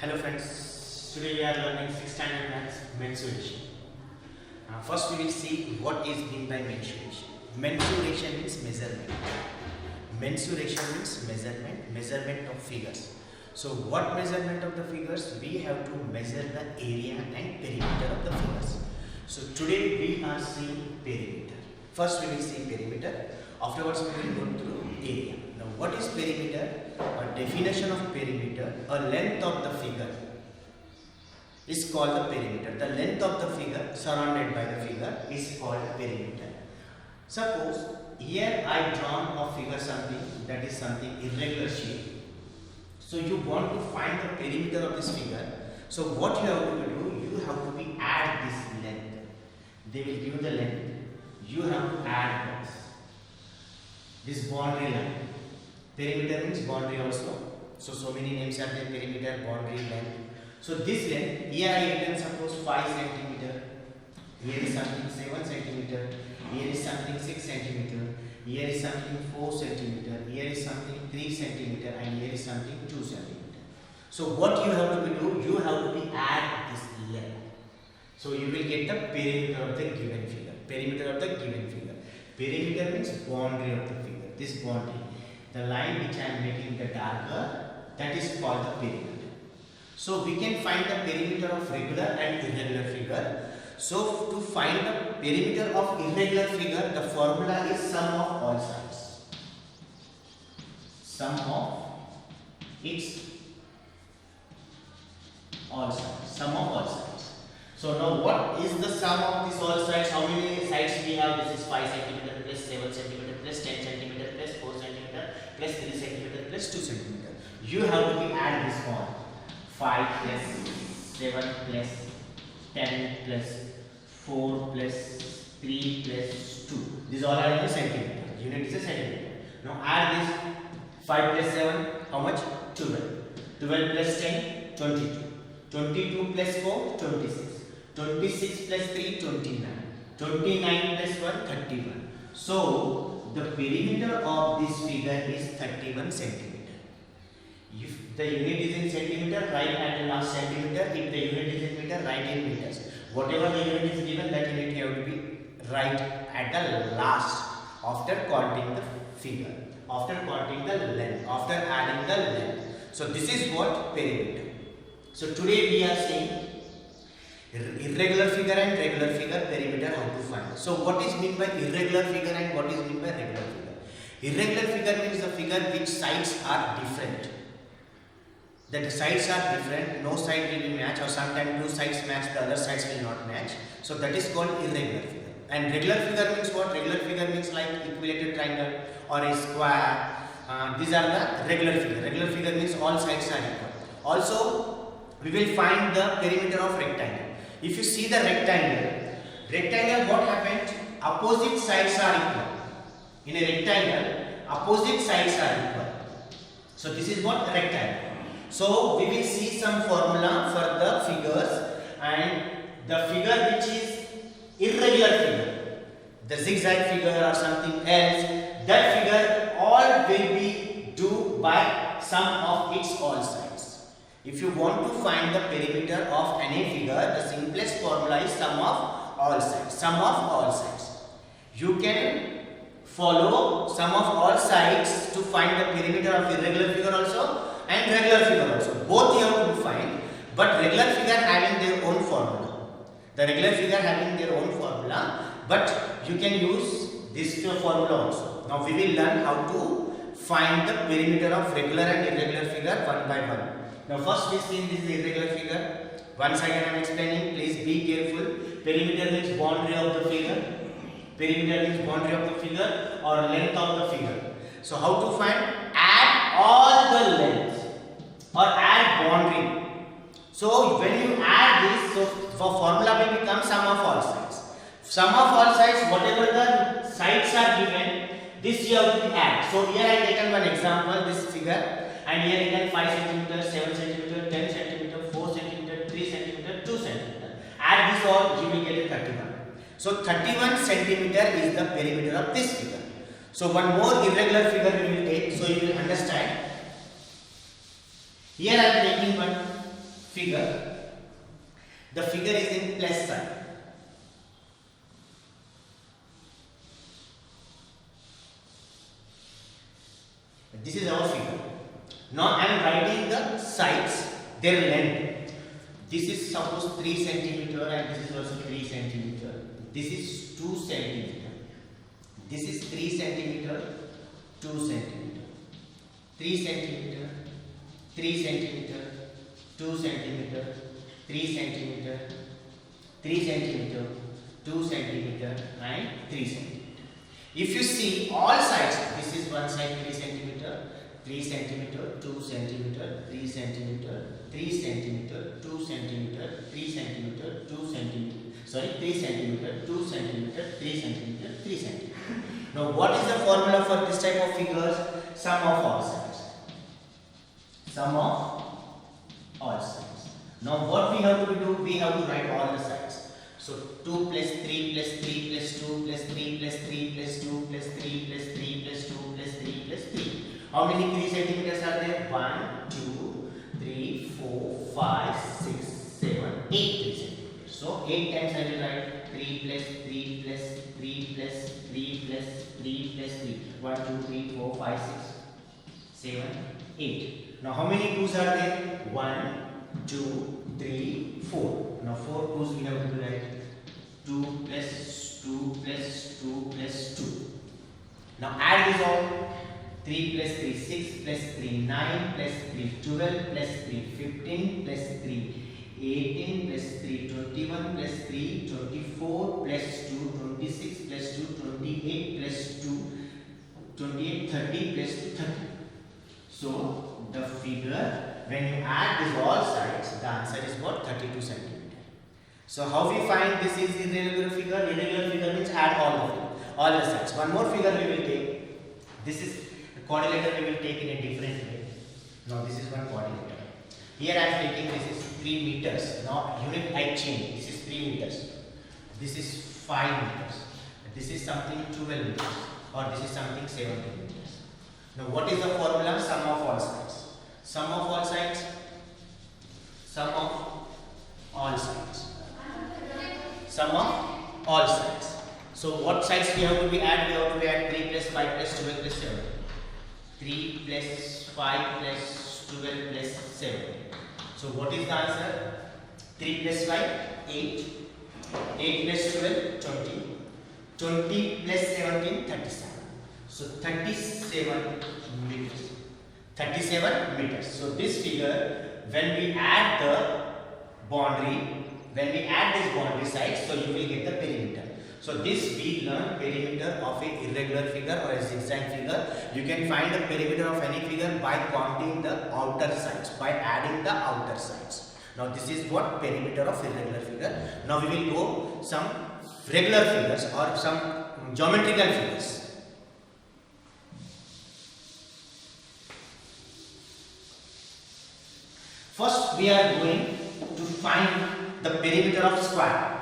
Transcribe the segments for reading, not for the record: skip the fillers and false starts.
Hello friends, today we are learning 6th standard maths mensuration. First we will see what is meant by mensuration. Mensuration means measurement. Mensuration means measurement of figures. So what measurement of the figures? We have to measure the area and perimeter of the figures. So today we are seeing perimeter. First we will see perimeter, afterwards we will go through area. Now what is perimeter? A definition of perimeter, a length of the figure is called the perimeter. The length of the figure surrounded by the figure is called perimeter. Suppose here I drawn a figure something that is something irregular shape. So you want to find the perimeter of this figure. So what you have to do, you have to add this length. They will give the length. You have to add this boundary line. Perimeter means boundary also. So many names are there: perimeter, boundary, length. So this length, here I written suppose 5 centimeter. Here is something 7 centimeter. Here is something 6 centimeter. Here is something 4 centimeter. Here is something 3 centimeter, and here is something 2 centimeter. So what you have to do? You have to add this length. So you will get the perimeter of the given figure. Perimeter of the given figure. Perimeter means boundary of the figure. This boundary. The line which I am making the darker, that is called the perimeter. So we can find the perimeter of regular and irregular figure. So to find the perimeter of irregular figure, the formula is sum of all sides. Sum of its all sides. Sum of all sides. So now what is the sum of these all sides? How many sides we have? This is 5 centimeter plus 7 centimeter plus 10 centimeter plus 4 centimeter plus 3 centimeter plus 2 centimeter. You have to add this one. 5 plus 7 plus 10 plus 4 plus 3 plus 2. These all are in the centimeter. Unit is a centimeter. Now add this 5 plus 7. How much? 12. 12 plus 10, 22. 22 plus 4, 26. 26 plus 3, 29. 29 plus 1, 31. So the perimeter of this figure is 31 centimeter. If the unit is in centimeter, write at the last centimeter. If the unit is in meter, write in meters. Whatever the unit is given, that unit you have to be right at the last after counting the figure, after counting the length, after adding the length. So this is what perimeter. So today we are seeing irregular figure and regular figure perimeter how to find. So what is meant by irregular figure and what is meant by regular figure? Irregular figure means the figure which sides are different. That the sides are different, no side will be matched, or sometimes two sides match, the other sides will not match. So that is called irregular figure. And regular figure means what? Regular figure means like equilateral triangle or a square. These are the regular figure. Regular figure means all sides are equal. Also, we will find the perimeter of rectangle. If you see the rectangle, what happened? Opposite sides are equal. In a rectangle, opposite sides are equal. So this is what rectangle. So we will see some formula for the figures, and the figure which is irregular figure, the zigzag figure or something else, that figure all will be due by sum of its all sides. If you want to find the perimeter of any figure, the simplest formula is sum of all sides. Sum of all sides. You can follow sum of all sides to find the perimeter of irregular figure also and regular figure also. Both you have to find, but regular figure having their own formula. The regular figure having their own formula, but you can use this formula also. Now we will learn how to find the perimeter of regular and irregular figure one by one. Now first we see this irregular figure. Once again I am explaining, please be careful. Perimeter means boundary of the figure. Perimeter means boundary of the figure or length of the figure. So how to find? Add all the length or add boundary. So when you add this, so for formula will become sum of all sides. Sum of all sides, whatever the sides are given, this you have to add. So here I taken one example, this figure, and here I taken 5 centimeter, 7 centimeter, 10 centimeter, 4 centimeter, 3 centimeter, 2 centimeter. Add this all, you will get a 31. So 31 centimeter is the perimeter of this figure. So one more irregular figure we will take, so you will understand. Here I am taking one figure, the figure is in plus sign. This is our figure. Now I am writing the sides, their length. This is suppose 3 centimeter and this is also 3 centimeter. This is 2 centimeter. This is 3 centimeter, 2 centimeter. 3 centimeter, 3 centimeter, 2 centimeter, 3 centimeter, 3 centimeter, 2 centimeter and 3 centimeter. If you see all sides, this is one side 3 centimeter, 3 centimeter, 2 centimeter, 3 centimeter, 3 centimeter, 2 centimeter, 3 centimeter, 2 centimeter. Sorry, 3 centimeter, 2 centimeter, 3 centimeter, 3 centimeter. Now, what is the formula for this type of figures? Sum of all sides. Sum of all sides. Now, what we have to do? We have to write all the sides. So 2 plus 3 plus 3 plus 2 plus 3 plus 3 plus 2 plus 3 plus 3 plus 2 plus 3 plus 3. How many 3 centimeters are there? 1, 2, 3, 4, 5, 6, 7, 8 3 centimeters. So 8 times I will write 3 plus 3 plus 3 plus 3 plus 3 plus 3. 1, 2, 3, 4, 5, 6, 7, 8. Now how many 2's are there? 1, 2, 3, 4. Now 4 2's we have to write 2 plus 2 plus 2 plus 2. Now add this all. 3 plus 3 6 plus 3 9 plus 3 12 plus 3 15 plus 3 18 plus 3 21 plus 3 24 plus 2 26 plus 2 28 plus 2 28 30 plus 2 30. So the figure, when you add these all sides, the answer is what? 32 centimeter. So how we find this is irregular figure? Irregular figure means add all the sides. One more figure we will take. This is the quadrilateral we will take in a different way. Now this is one quadrilateral. Here I am taking this is 3 meters. Now unit height change. This is 3 meters. This is 5 meters. This is something 12 meters. Or this is something 17 meters. Now what is the formula? Sum of all sides. Sum of all sides. Sum of all sides. Sum of all sides. So what sides we have to be add? We have to be add 3 plus 5 plus 12 plus 7. 3 plus 5 plus 12 plus 7. So what is the answer? 3 plus 5, 8. 8 plus 12, 20. 20 plus 17, 37. So 37 meters. 37 meters. So this figure, when we add the boundary, when we add this boundary sides, so you will get the perimeter. So this we learn perimeter of a irregular figure or a zigzag figure. You can find the perimeter of any figure by counting the outer sides, by adding the outer sides. Now this is what perimeter of irregular figure. Now we will go some regular figures or some geometrical figures. First we are going to find the perimeter of square.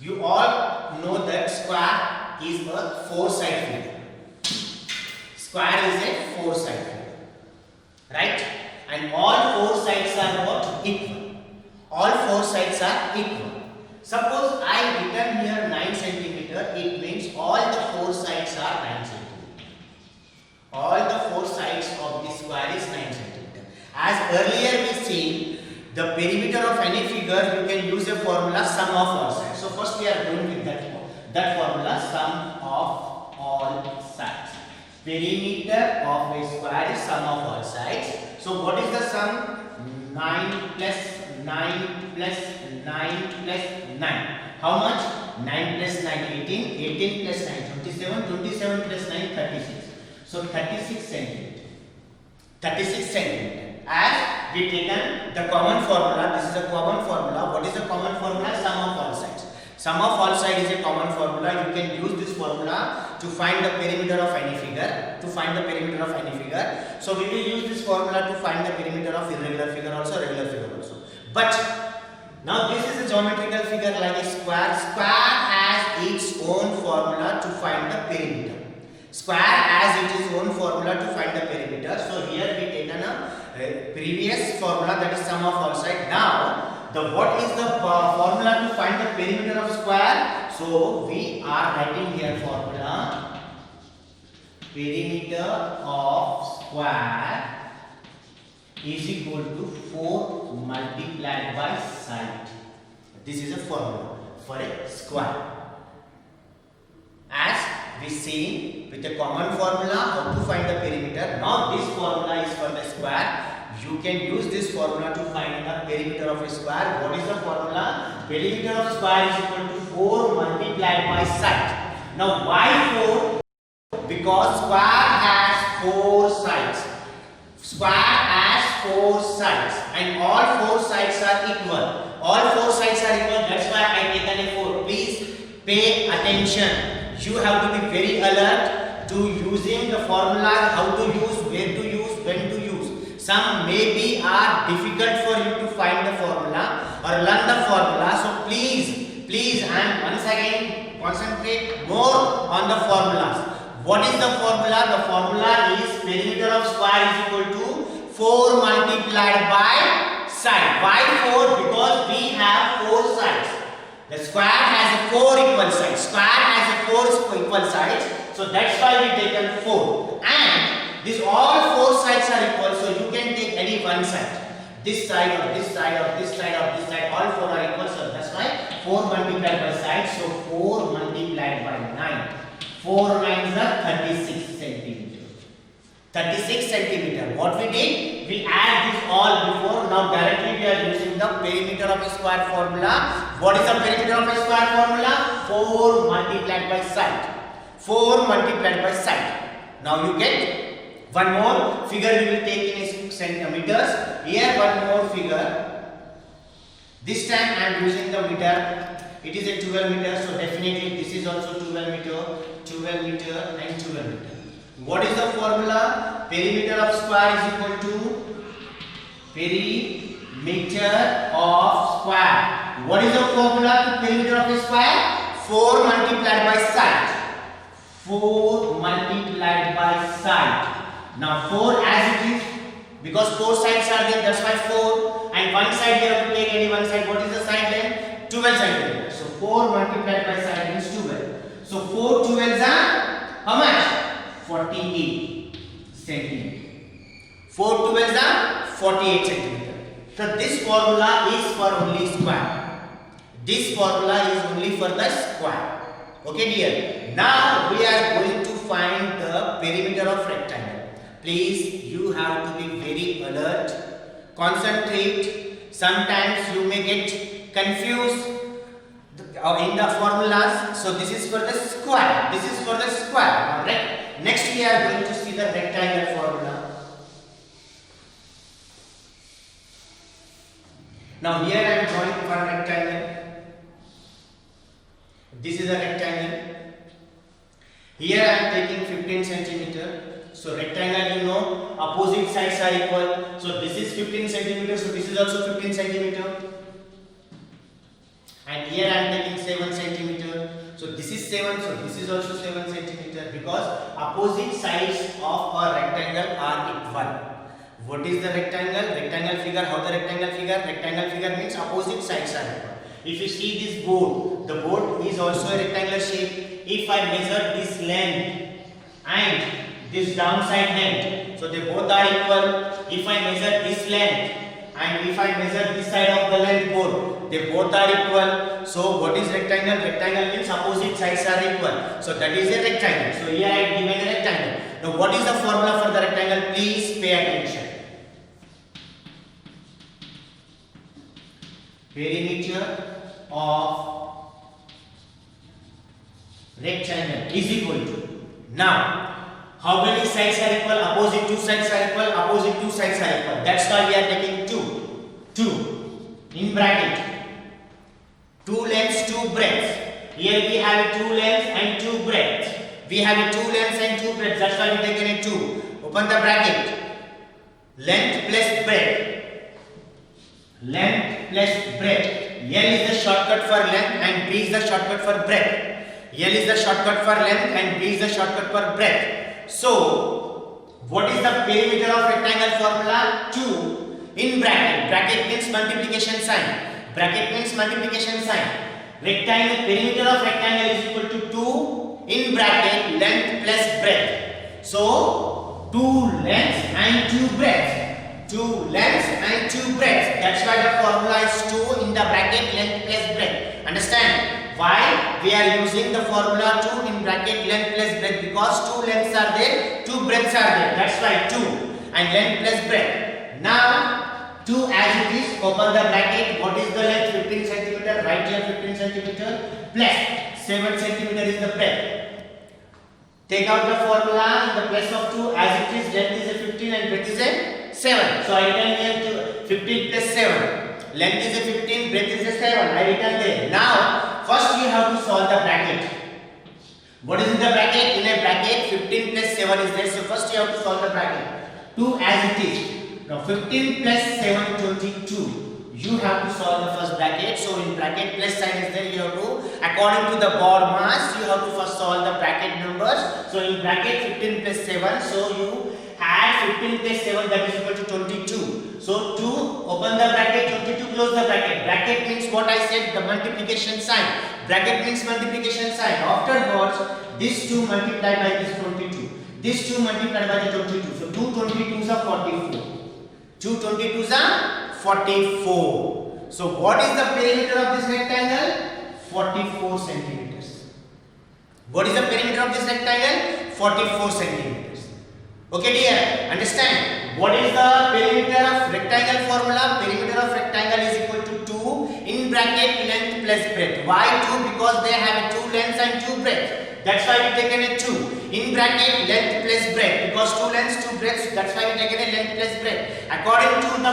You all know that square is a 4-side figure. Square is a 4-side figure. Right? And all 4 sides are what? Equal. All 4 sides are equal. Suppose I written here 9 centimeter, it means all the 4 sides are 9 centimeter. All the 4 sides of the square is 9 centimeter. As earlier we seen, the perimeter of any figure, you can use a formula sum of all sides. So first we are going with that formula, sum of all sides. Perimeter of a square is sum of all sides. So what is the sum? 9 plus 9 plus 9 plus 9. How much? 9 plus 9, 18. 18 plus 9, 27. 27 plus 9, 36. So 36 centimeter. 36 centimeter. As we taken the common formula, this is a common formula. What is the common formula? Sum of all sides. Sum of all sides is a common formula. You can use this formula to find the perimeter of any figure. So we will use this formula to find the perimeter of irregular figure also, regular figure also. But now this is a geometrical figure like a square. Square has its own formula to find the perimeter. Square has its own formula to find the perimeter. So here we taken a previous formula, that is sum of all sides. Now, what is the formula to find the perimeter of square? So we are writing here formula: perimeter of square is equal to 4 multiplied by side. This is a formula for a square. As we see with a common formula how to find the perimeter. Now this formula is for the square. You can use this formula to find the perimeter of a square. What is the formula? Perimeter of square is equal to 4 multiplied by side. Now why 4? Because square has 4 sides. Square has 4 sides and all 4 sides are equal. All 4 sides are equal. That's why I taken a 4. Please pay attention. You have to be very alert to using the formula, how to use, where to use, when to use. Some maybe are difficult for you to find the formula or learn the formula. So please and once again concentrate more on the formulas. What is the formula? The formula is perimeter of square is equal to 4 multiplied by side. Why 4? Because we have 4 sides. The square has 4 equal sides. Square has 4 equal sides. So that's why we taken 4. And this all 4 sides are equal. So you can take any one side. This side or this side or this side or this side. All 4 are equal. So that's why 4 multiplied by side. So 4 multiplied by 9. 4 9s are 36 centimeter. 36 centimeter. What we did? We add this all before. Now directly we are using the perimeter of a square formula. What is the perimeter of a square formula? 4 multiplied by side. 4 multiplied by side. Now you get one more figure we will take in centimeters. Here one more figure. This time I am using the meter. It is a 12 meter. So definitely this is also 12 meter, 12 meter and 12 meter. What is the formula? Perimeter of square is equal to perimeter of square. What is the formula to perimeter of a square? 4 multiplied by side. 4 multiplied by side. Now 4 as it is, because 4 sides are there, that's why 4. And one side you have to take any one side. What is the side then? 12 centimeters. So 4 multiplied by side means 12. So 4 12s are how much? 48 centimeter. 4 12s are 48 centimeter. So this formula is for only square. This formula is only for the square. Okay dear. Now we are going to find the perimeter of rectangle. Please, you have to be very alert. Concentrate. Sometimes you may get confused in the formulas. So this is for the square. This is for the square. Alright. Next we are going to see the rectangle formula. Now here I am drawing one rectangle. This is a rectangle. Here I am taking 15 centimeter. So rectangle, you know, opposite sides are equal. So this is 15 centimeter. So this is also 15 centimeter. And here I am taking 7 centimeter. So this is 7. So this is also 7 centimeter. Because opposite sides of a rectangle are equal. What is the rectangle? Rectangle figure. How the rectangle figure? Rectangle figure means opposite sides are equal. If you see this board, the board is also a rectangular shape. If I measure this length and this downside length, so they both are equal. If I measure this length and if I measure this side of the length board, they both are equal. So what is rectangle? Rectangle means opposite sides are equal. So that is a rectangle. So here I have given a rectangle. Now what is the formula for the rectangle? Please pay attention. Perimeter of rectangle is equal to, now how many sides are equal? Opposite two sides are equal. Opposite two sides are equal. That's why we are taking 2 in bracket. 2 lengths, 2 breadths. Here we have 2 lengths and 2 breadths. We have 2 lengths and 2 breadths. That's why we taken a 2. Open the bracket. Length plus breadth. Length plus breadth. L is the shortcut for length and B is the shortcut for breadth. L is the shortcut for length and B is the shortcut for breadth. So what is the perimeter of rectangle formula? 2 in bracket. Bracket means multiplication sign. Bracket means multiplication sign. Rectangle, perimeter of rectangle is equal to 2 in bracket length plus breadth. So 2 lengths and 2 breadth. 2 lengths and 2 breadths. That's why the formula is 2 in the bracket length plus breadth. Understand? Why we are using the formula 2 in bracket length plus breadth? Because 2 lengths are there, 2 breadths are there. That's why 2 and length plus breadth. Now 2 as it is, open the bracket. What is the length? 15 centimeter. Right here 15 centimeter plus 7 centimeter is the breadth. Take out the formula in the place of 2 as it is. Length is a 15 and breadth is a 7. So I written here to 15 plus 7. Length is a 15, breadth is a 7. I written there. Now first you have to solve the bracket. What is in the bracket? In a bracket 15 plus 7 is there. So first you have to solve the bracket. 2 as it is. Now 15 plus 7 22. You have to solve the first bracket. So in bracket plus sign is there. You have to, according to the board mass, you have to first solve the bracket numbers. So in bracket 15 plus 7. So you add 15 plus 7, that is equal to 22. So 2, open the bracket, 22, close the bracket. Bracket means what I said, the multiplication sign. Bracket means multiplication sign. Afterwards, this 2 multiplied by this 22. This 2 multiplied by the 22. So 2 22s are 44. 2 22s are 44. So what is the perimeter of this rectangle? 44 centimeters. What is the perimeter of this rectangle? 44 centimeters. Okay dear, understand? What is the perimeter of rectangle formula? Perimeter of rectangle is equal to 2 in bracket length plus breadth. Why 2? Because they have 2 lengths and 2 breadth. That's why we taken a 2 in bracket length plus breadth. Because 2 lengths, 2 breadths. That's why we taken a length plus breadth. According to the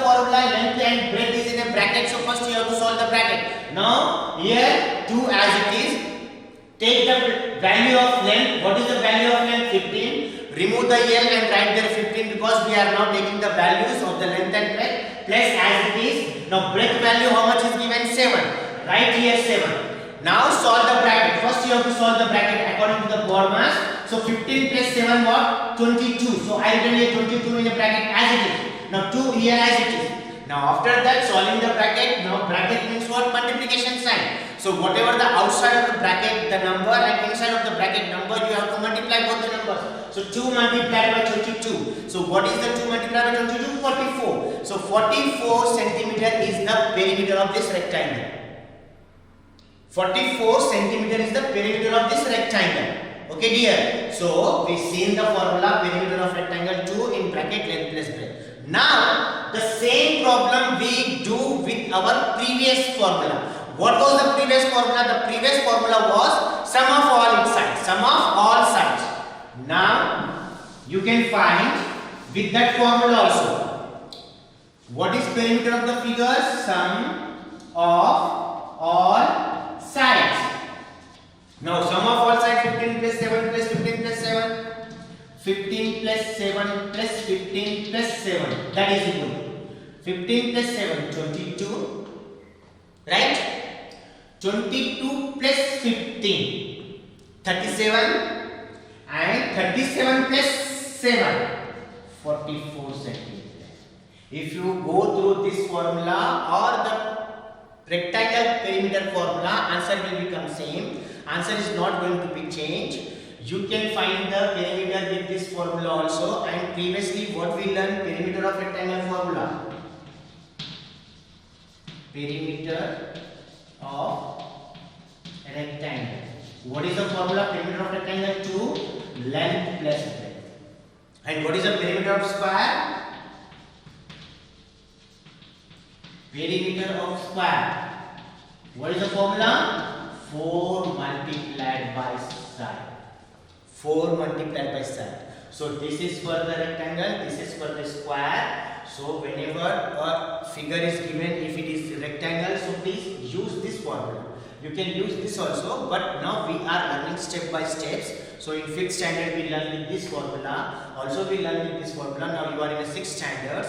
formula, length and breadth is in a bracket. So first you have to solve the bracket. Now here 2 as it is. Take the value of length. What is the value of length? 15. Remove the L and write there 15 because we are now taking the values of the length and breadth. Plus as it is. Now breadth value how much is given? 7. Right here 7. Now solve the bracket. First you have to solve the bracket according to the board mass. So 15 plus 7 what? 22. So I written here 22 in the bracket as it is. Now 2 here as it is. Now after that solving the bracket. Now bracket means what? Multiplication sign. So whatever the outside of the bracket, the number, and inside of the bracket number, you have to multiply both the numbers. So 2 multiplied by 22. So what is the 2 multiplied by 22? 44. So 44 centimeter is the perimeter of this rectangle. 44 centimeter is the perimeter of this rectangle. Okay dear. So we seen the formula perimeter of rectangle 2 in bracket length plus breadth. Now the same problem we do with our previous formula. What was the previous formula? The previous formula was sum of all its sides. Sum of all sides. Now you can find with that formula also. What is perimeter of the figure? Sum of all sides. Now sum of all sides 15 plus 7 plus 15 plus 7. 15 plus 7 plus 15 plus 7. That is equal to 15 plus 7 22. Right? 22 plus 15 37 and 37 plus 7 44 centimeters. If you go through this formula or the rectangle perimeter formula, answer will become same. Answer is not going to be changed. You can find the perimeter with this formula also, and previously what we learned, perimeter of rectangle formula. Perimeter of rectangle. What is the formula? Perimeter of rectangle 2 length plus breadth. And what is the perimeter of square? Perimeter of square. What is the formula? 4 multiplied by side. 4 multiplied by side. So this is for the rectangle, this is for the square. So whenever a figure is given, if it is rectangle, so please use this formula. You can use this also, but now we are learning step by steps. So in 5th standard we learn with this formula. Also we learn with this formula. Now you are in a 6th standard.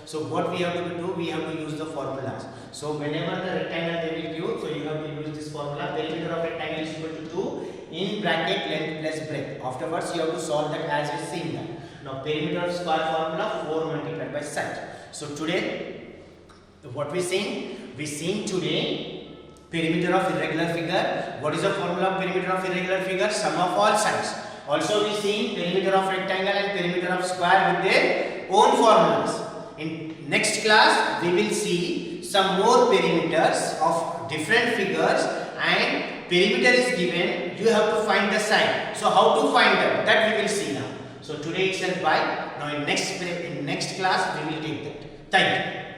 So what we have to do? We have to use the formulas. So whenever the rectangle they will give, so you have to use this formula. Perimeter of rectangle is equal to 2 in bracket length plus breadth. Afterwards you have to solve that as we seen that. Now perimeter of square formula 4 multiplied by side. So today what we seen? We seen today perimeter of irregular figure. What is the formula of perimeter of irregular figure? Sum of all sides. Also we seen perimeter of rectangle and perimeter of square with their own formulas. In next class we will see some more perimeters of different figures, and perimeter is given, you have to find the side. So how to find that we will see now. So today itself bye. Now in next class we will take that. Thank you.